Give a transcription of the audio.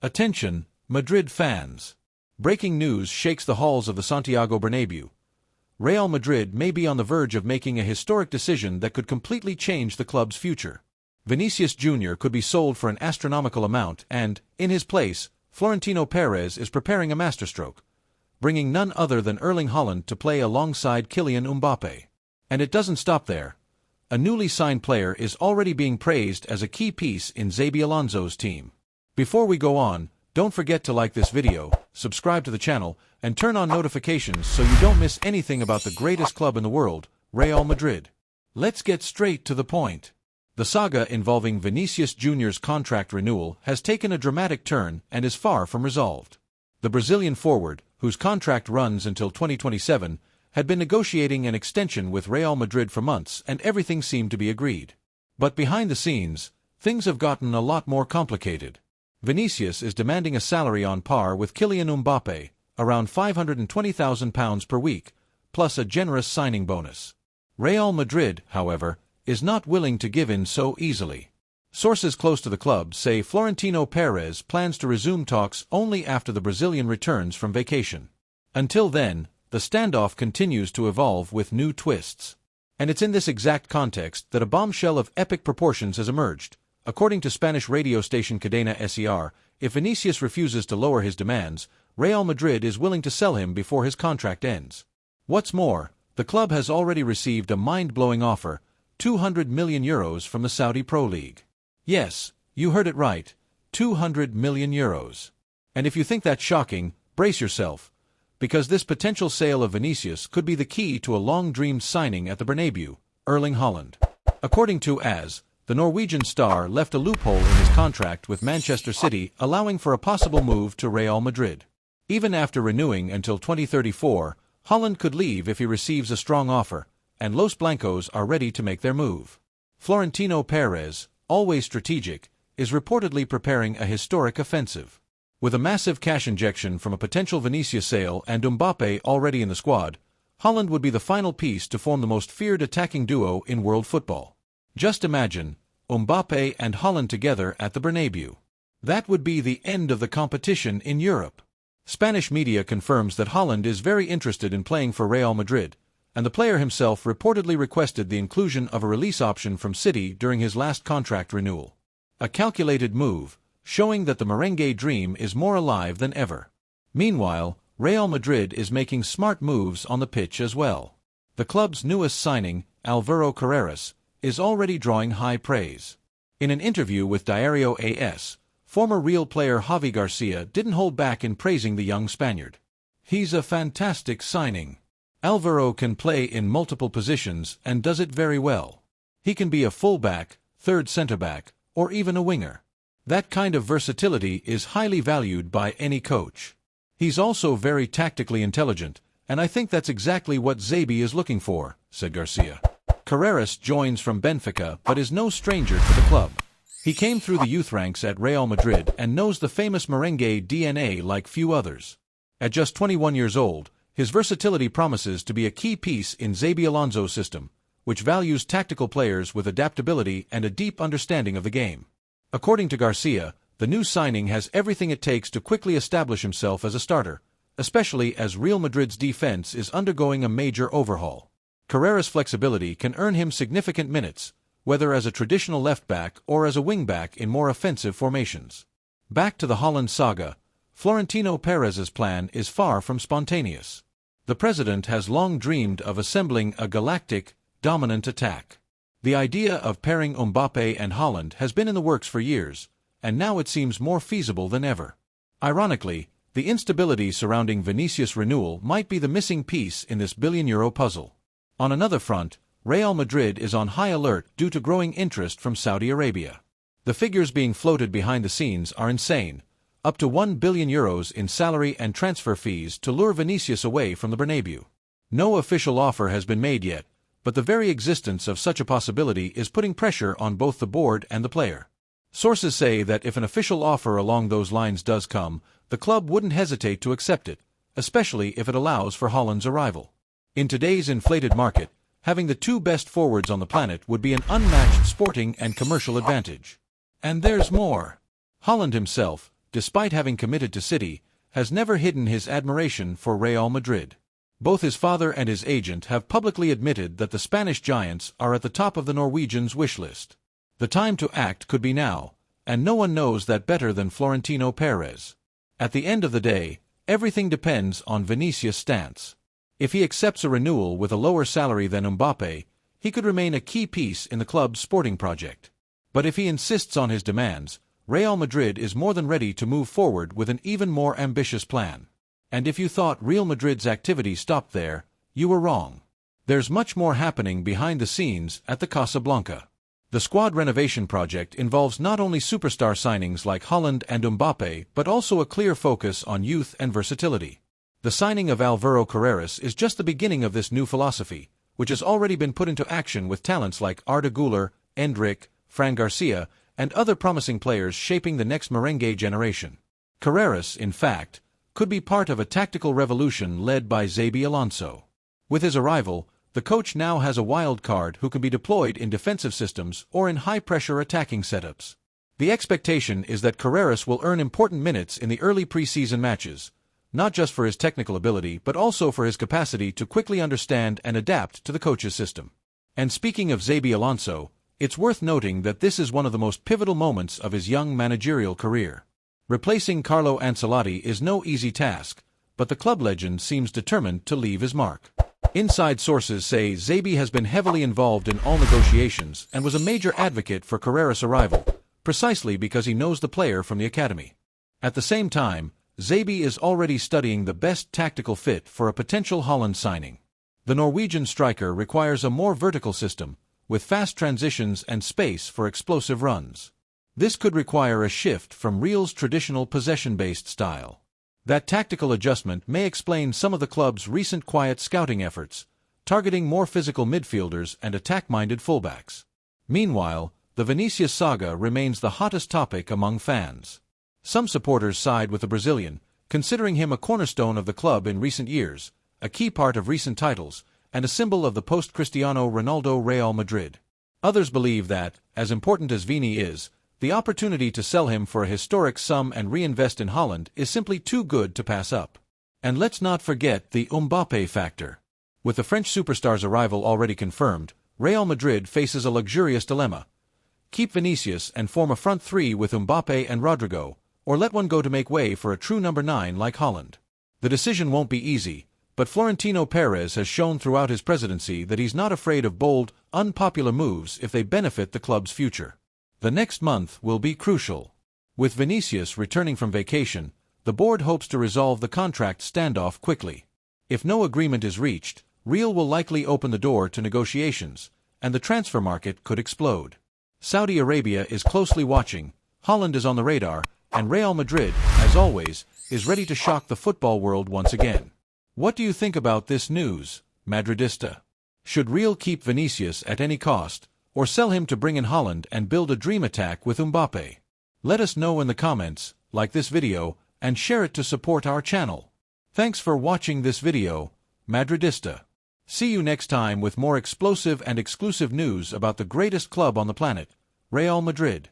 Attention, Madrid fans! Breaking news shakes the halls of the Santiago Bernabéu. Real Madrid may be on the verge of making a historic decision that could completely change the club's future. Vinicius Jr. could be sold for an astronomical amount and, in his place, Florentino Perez is preparing a masterstroke, bringing none other than Erling Haaland to play alongside Kylian Mbappé. And it doesn't stop there. A newly signed player is already being praised as a key piece in Xabi Alonso's team. Before we go on, don't forget to like this video, subscribe to the channel, and turn on notifications so you don't miss anything about the greatest club in the world, Real Madrid. Let's get straight to the point. The saga involving Vinicius Jr.'s contract renewal has taken a dramatic turn and is far from resolved. The Brazilian forward, whose contract runs until 2027, had been negotiating an extension with Real Madrid for months and everything seemed to be agreed. But behind the scenes, things have gotten a lot more complicated. Vinicius is demanding a salary on par with Kylian Mbappé, around £520,000 per week, plus a generous signing bonus. Real Madrid, however, is not willing to give in so easily. Sources close to the club say Florentino Perez plans to resume talks only after the Brazilian returns from vacation. Until then, the standoff continues to evolve with new twists. And it's in this exact context that a bombshell of epic proportions has emerged. According to Spanish radio station Cadena SER, if Vinicius refuses to lower his demands, Real Madrid is willing to sell him before his contract ends. What's more, the club has already received a mind-blowing offer, €200 million from the Saudi Pro League. Yes, you heard it right, €200 million. And if you think that's shocking, brace yourself, because this potential sale of Vinicius could be the key to a long-dreamed signing at the Bernabéu, Erling Haaland. According to AS, the Norwegian star left a loophole in his contract with Manchester City, allowing for a possible move to Real Madrid. Even after renewing until 2034, Haaland could leave if he receives a strong offer, and Los Blancos are ready to make their move. Florentino Perez, always strategic, is reportedly preparing a historic offensive. With a massive cash injection from a potential Vinicius sale and Mbappé already in the squad, Haaland would be the final piece to form the most feared attacking duo in world football. Just imagine, Mbappé and Haaland together at the Bernabéu. That would be the end of the competition in Europe. Spanish media confirms that Haaland is very interested in playing for Real Madrid, and the player himself reportedly requested the inclusion of a release option from City during his last contract renewal. A calculated move, showing that the merengue dream is more alive than ever. Meanwhile, Real Madrid is making smart moves on the pitch as well. The club's newest signing, Alvaro Carreras, is already drawing high praise. In an interview with Diario AS, former Real player Javi Garcia didn't hold back in praising the young Spaniard. He's a fantastic signing. Alvaro can play in multiple positions and does it very well. He can be a fullback, third centre-back, or even a winger. That kind of versatility is highly valued by any coach. He's also very tactically intelligent, and I think that's exactly what Xabi is looking for, said Garcia. Carreras joins from Benfica but is no stranger to the club. He came through the youth ranks at Real Madrid and knows the famous merengue DNA like few others. At just 21 years old, his versatility promises to be a key piece in Xabi Alonso's system, which values tactical players with adaptability and a deep understanding of the game. According to Garcia, the new signing has everything it takes to quickly establish himself as a starter, especially as Real Madrid's defense is undergoing a major overhaul. Carreras' flexibility can earn him significant minutes, whether as a traditional left-back or as a wing-back in more offensive formations. Back to the Haaland saga, Florentino Perez's plan is far from spontaneous. The president has long dreamed of assembling a galactic, dominant attack. The idea of pairing Mbappé and Haaland has been in the works for years, and now it seems more feasible than ever. Ironically, the instability surrounding Vinicius' renewal might be the missing piece in this billion-euro puzzle. On another front, Real Madrid is on high alert due to growing interest from Saudi Arabia. The figures being floated behind the scenes are insane, up to €1 billion in salary and transfer fees to lure Vinicius away from the Bernabéu. No official offer has been made yet, but the very existence of such a possibility is putting pressure on both the board and the player. Sources say that if an official offer along those lines does come, the club wouldn't hesitate to accept it, especially if it allows for Haaland's arrival. In today's inflated market, having the two best forwards on the planet would be an unmatched sporting and commercial advantage. And there's more. Haaland himself, despite having committed to City, has never hidden his admiration for Real Madrid. Both his father and his agent have publicly admitted that the Spanish giants are at the top of the Norwegian's wish list. The time to act could be now, and no one knows that better than Florentino Perez. At the end of the day, everything depends on Vinicius' stance. If he accepts a renewal with a lower salary than Mbappé, he could remain a key piece in the club's sporting project. But if he insists on his demands, Real Madrid is more than ready to move forward with an even more ambitious plan. And if you thought Real Madrid's activity stopped there, you were wrong. There's much more happening behind the scenes at the Casablanca. The squad renovation project involves not only superstar signings like Haaland and Mbappé but also a clear focus on youth and versatility. The signing of Alvaro Carreras is just the beginning of this new philosophy, which has already been put into action with talents like Arda Güler, Endrick, Fran Garcia, and other promising players shaping the next merengue generation. Carreras, in fact, could be part of a tactical revolution led by Xabi Alonso. With his arrival, the coach now has a wild card who can be deployed in defensive systems or in high-pressure attacking setups. The expectation is that Carreras will earn important minutes in the early preseason matches, not just for his technical ability but also for his capacity to quickly understand and adapt to the coach's system. And speaking of Xabi Alonso, it's worth noting that this is one of the most pivotal moments of his young managerial career. Replacing Carlo Ancelotti is no easy task, but the club legend seems determined to leave his mark. Inside sources say Xabi has been heavily involved in all negotiations and was a major advocate for Carreras' arrival, precisely because he knows the player from the academy. At the same time, Xabi is already studying the best tactical fit for a potential Haaland signing. The Norwegian striker requires a more vertical system, with fast transitions and space for explosive runs. This could require a shift from Real's traditional possession-based style. That tactical adjustment may explain some of the club's recent quiet scouting efforts, targeting more physical midfielders and attack-minded fullbacks. Meanwhile, the Vinicius saga remains the hottest topic among fans. Some supporters side with the Brazilian, considering him a cornerstone of the club in recent years, a key part of recent titles, and a symbol of the post-Cristiano Ronaldo Real Madrid. Others believe that, as important as Vini is, the opportunity to sell him for a historic sum and reinvest in Haaland is simply too good to pass up. And let's not forget the Mbappé factor. With the French superstar's arrival already confirmed, Real Madrid faces a luxurious dilemma. Keep Vinicius and form a front three with Mbappé and Rodrigo, or let one go to make way for a true number 9 like Haaland. The decision won't be easy, but Florentino Perez has shown throughout his presidency that he's not afraid of bold, unpopular moves if they benefit the club's future. The next month will be crucial. With Vinicius returning from vacation, the board hopes to resolve the contract standoff quickly. If no agreement is reached, Real will likely open the door to negotiations, and the transfer market could explode. Saudi Arabia is closely watching, Haaland is on the radar, and Real Madrid, as always, is ready to shock the football world once again. What do you think about this news, Madridista? Should Real keep Vinicius at any cost, or sell him to bring in Haaland and build a dream attack with Mbappé? Let us know in the comments, like this video, and share it to support our channel. Thanks for watching this video, Madridista. See you next time with more explosive and exclusive news about the greatest club on the planet, Real Madrid.